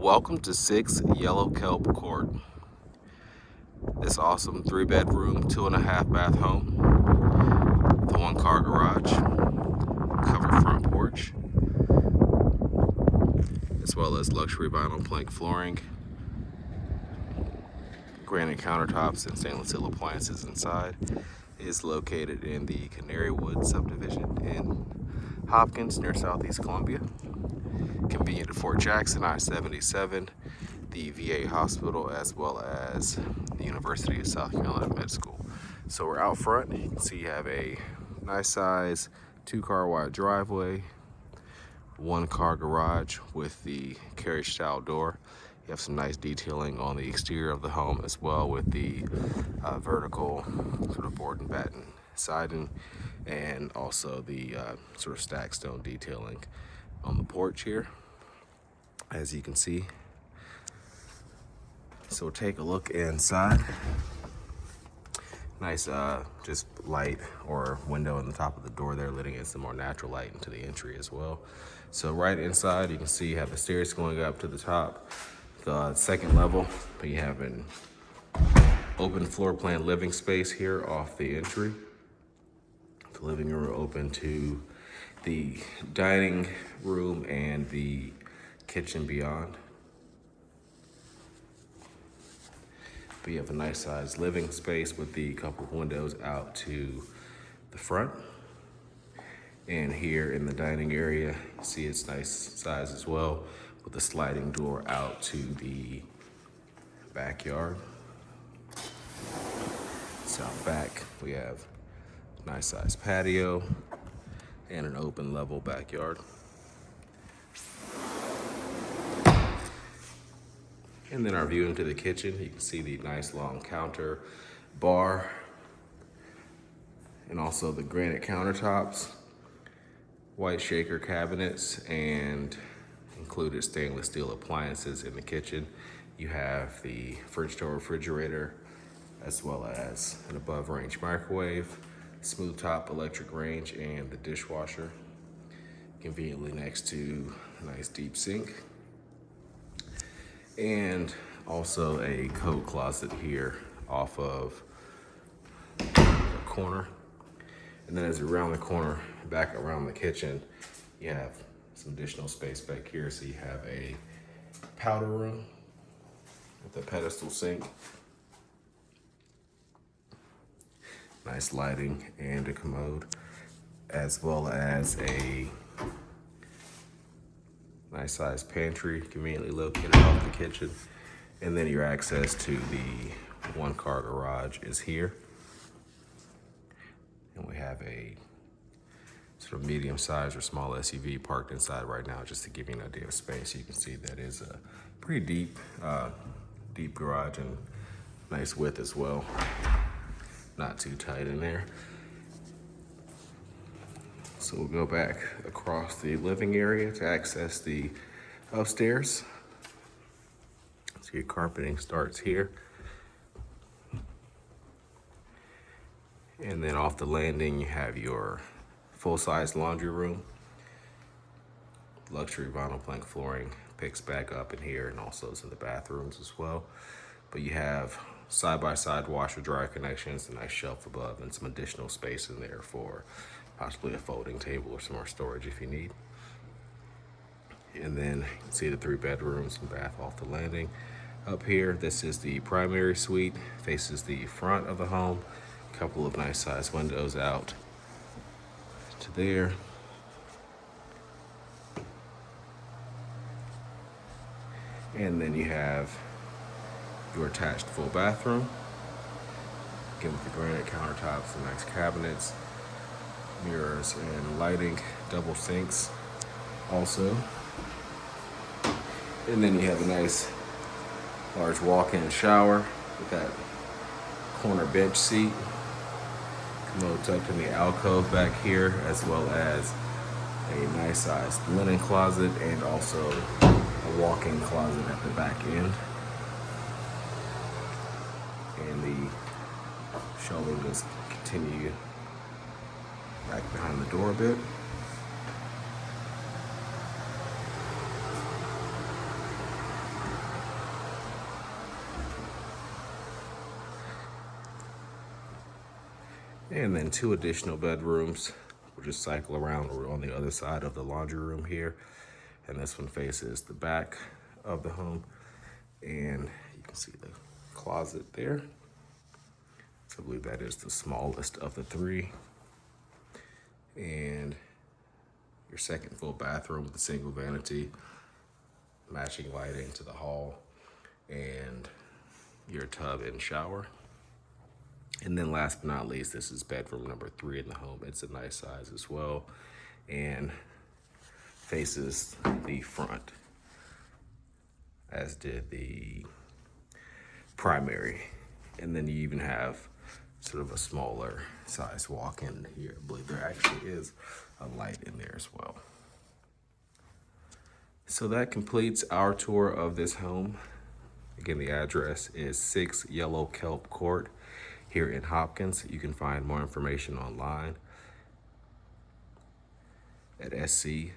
Welcome to 6 Yellow Kelp Court. This awesome 3-bedroom, 2.5-bath home with a 1-car garage, covered front porch, as well as luxury vinyl plank flooring, granite countertops, and stainless steel appliances inside. It is located in the Canary Woods subdivision in Hopkins near Southeast Columbia. Convenient to Fort Jackson, I-77, the VA hospital, as well as the University of South Carolina Med School. So we're out front. You can see you have a nice size 2-car wide driveway, 1-car garage with the carriage-style door. You have some nice detailing on the exterior of the home as well, with the vertical sort of board and batten siding, and also the sort of stacked stone detailing on the porch here, as you can see. So take a look inside. Nice just light or window in the top of the door there, letting in some more natural light into the entry as well. So right inside, you can see you have the stairs going up to the top, the second level, but you have an open floor plan living space here off the entry. The living room open to the dining room and the kitchen beyond. But you have a nice sized living space with the couple of windows out to the front. And here in the dining area, you see it's nice size as well, with a sliding door out to the backyard. So out back, we have a nice sized patio and an open level backyard. And then our view into the kitchen, you can see the nice long counter bar and also the granite countertops, white shaker cabinets, and included stainless steel appliances in the kitchen. You have the fridge door refrigerator, as well as an above range microwave, smooth top electric range, and the dishwasher, conveniently next to a nice deep sink. And also a coat closet here off of the corner. And then as you round the corner, back around the kitchen, you have some additional space back here. So you have a powder room with a pedestal sink, nice lighting, and a commode, as well as a nice sized pantry conveniently located off the kitchen. And then your access to the 1-car garage is here. And we have a sort of medium sized or small SUV parked inside right now, just to give you an idea of space. You can see that is a pretty deep garage and nice width as well. Not too tight in there. So we'll go back across the living area to access the upstairs. So your carpeting starts here. And then off the landing, you have your full-size laundry room. Luxury vinyl plank flooring picks back up in here, and also is in the bathrooms as well. But you have side-by-side washer dryer connections, a nice shelf above, and some additional space in there for possibly a folding table or some more storage if you need. And then you can see the 3 bedrooms and bath off the landing. Up here, this is the primary suite, faces the front of the home. A couple of nice sized windows out to there. And then you have your attached full bathroom, again with the granite countertops and nice cabinets, mirrors and lighting, double sinks also. And then you have a nice large walk-in shower with that corner bench seat, commode tucked in the alcove back here, as well as a nice sized linen closet and also a walk-in closet at the back end. And the shelving just continue back behind the door a bit. And then 2 additional bedrooms. We'll just cycle around. We're on the other side of the laundry room here. And this one faces the back of the home. And you can see the closet there. So I believe that is the smallest of the 3. And your second full bathroom with a single vanity, matching lighting to the hall, and your tub and shower. And then last but not least, this is bedroom number 3 in the home. It's a nice size as well and faces the front, as did the primary. And then you even have sort of a smaller size walk-in here. I believe there actually is a light in there as well. So that completes our tour of this home. Again, the address is 6 Yellow Kelp Court here in Hopkins. You can find more information online at sc.purepm.co.